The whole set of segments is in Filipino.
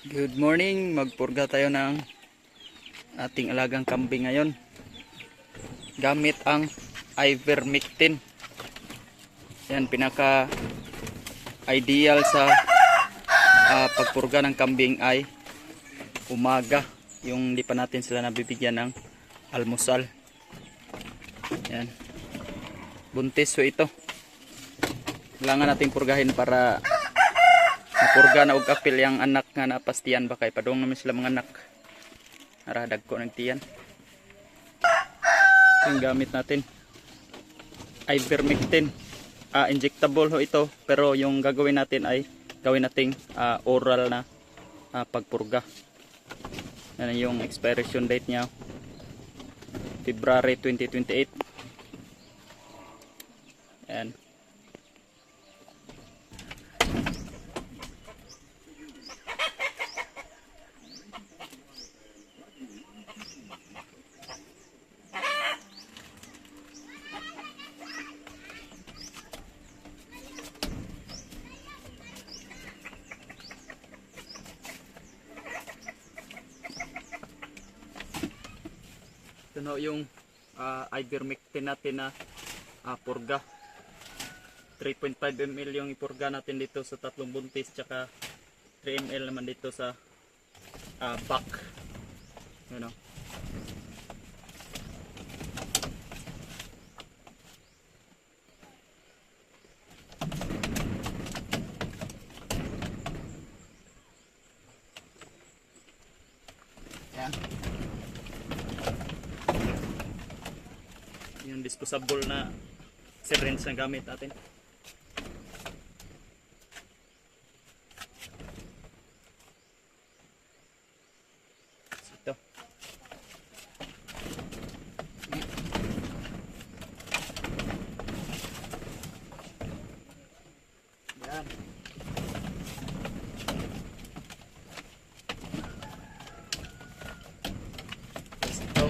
Good morning, magpurga tayo ng ating alagang kambing ngayon gamit ang ivermectin. Yan, pinaka ideal sa pagpurga ng kambing ay umaga, yung di pa natin sila nabibigyan ng almusal. Yan, buntis so ito, kailangan nating purgahin para napurga na og apil yang anak nga napastiyan ba kay padung naman sila mga anak naradag ko nagtiyan. Yung gamit natin ivermectin, injectable ho ito, pero yung gagawin natin ay gawin nating oral na pagpurga. Yan yung expiration date niya, February 2028. Yan. Ito no, yung ivermectin natin na purga. 3.5 ml yung ipurga natin dito sa tatlong buntis, tsaka 3 ml naman dito sa back. You know. Yan. Yung disposable na syringe na gamit natin. Ito. Yan. Ito.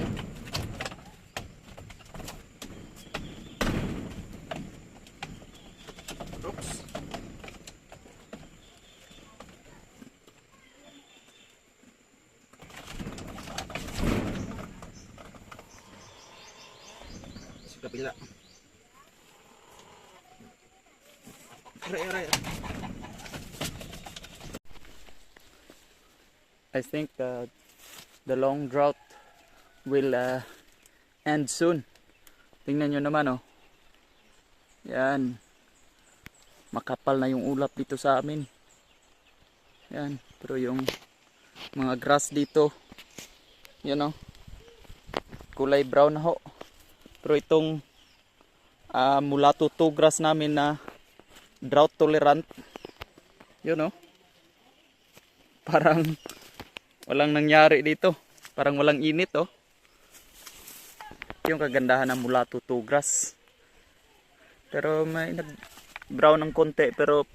Oops. Sa kabila. Aray. I think the long drought will end soon. Tingnan nyo naman, oh. Yan. Makapal na yung ulap dito sa amin. Yan. Pero yung mga grass dito, you know, kulay brown na ho. Pero itong mulatto 2 grass namin na drought tolerant, you know, parang walang nangyari dito. Parang walang init, oh. Yung kagandahan ng mulatto 2 grass. Pero may brown ng konti, pero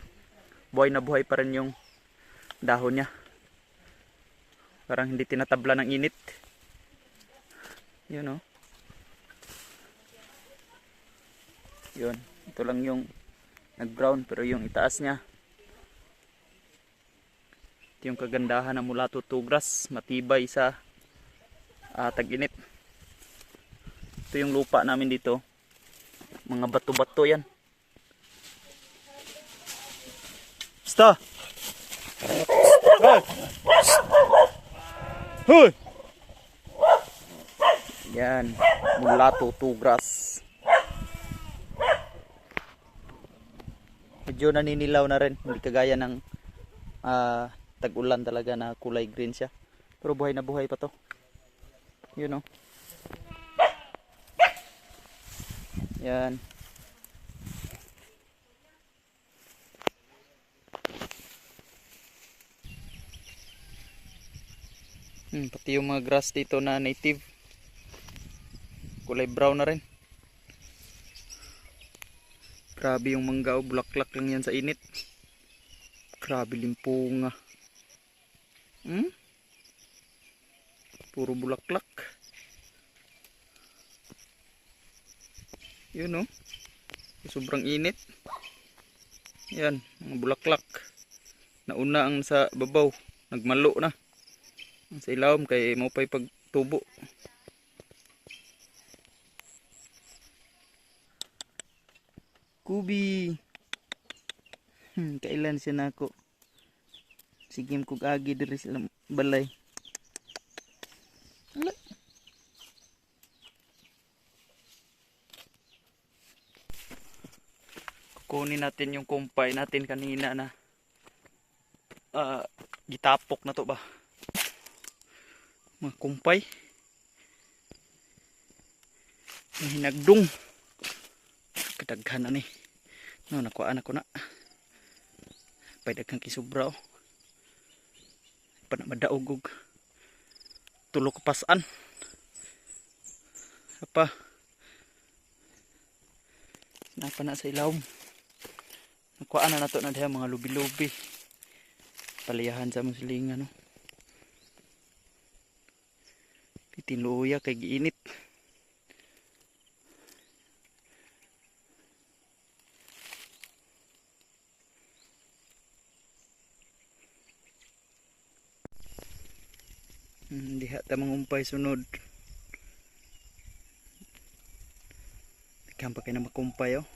buhay na buhay pa rin yung dahon niya. Parang hindi tinatabla ng init. You know. Yun. Ito lang yung nag-brown, pero yung itaas niya. Ito yung kagandahan ng mulatto 2 grass. Matibay sa tag-init. Ito yung lupa namin dito. Mga bato-bato yan. Basta! Hoy! Hoy! Yan. Mulatto 2 grass. Medyo naninilaw na rin. Hindi kagaya ng tag-ulan talaga na kulay green siya. Pero buhay na buhay pa to. You know. Yan. Pati yung mga grass dito na native, kulay brown na rin. Grabe yung mangga, bulaklak lang yan sa init. Grabe limpunga. Puro bulaklak. Yun, oh. Sobrang init. Yan, mga bulaklak. Nauna ang sa babaw. nagmalo na sa ilawom kay mo pa'y pagtubo. Kubi. Kailan siya nako. Sige kog agi diri sa balay. Ala. Kunin natin yung kumpay natin kanina na gitapok na to ba. Mga kumpay. Yung hinagdong. Kadaghan na ni. No, nakuhaan ako na. Pwede kang kisubra oh. Pa na madaog og tulo ko pasan. Apa? Napa na sa ilawom. Nakuhaan na nato na diha mga lubi-lubi. Paliyahan sa muslingan no. Tinuya kay giinit. Diha ta mangumpay sunod. Kampa kay na makumpay oh.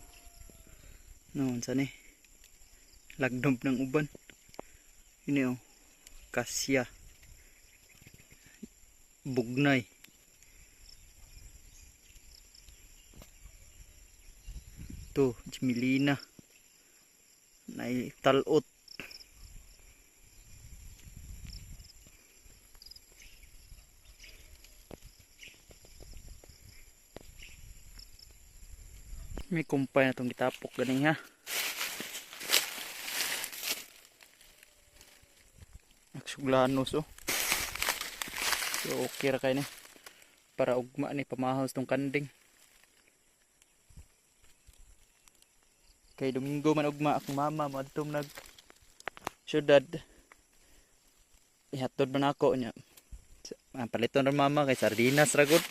No, unsa ni? Lagdom ng uban. Ini oh. Kasya. Bugnay. To, Jimilina. Nay talot. May kumpay na itong gitapok ganing ha. Nagsuglanos oh. So okay ra kay ni. Para ugma ni pamahos tong kanding. Kay Domingo man ugma akong mama madtong nag syudad. Ihatod man ako nya. Paliton ra mama kay sardinas ra gud.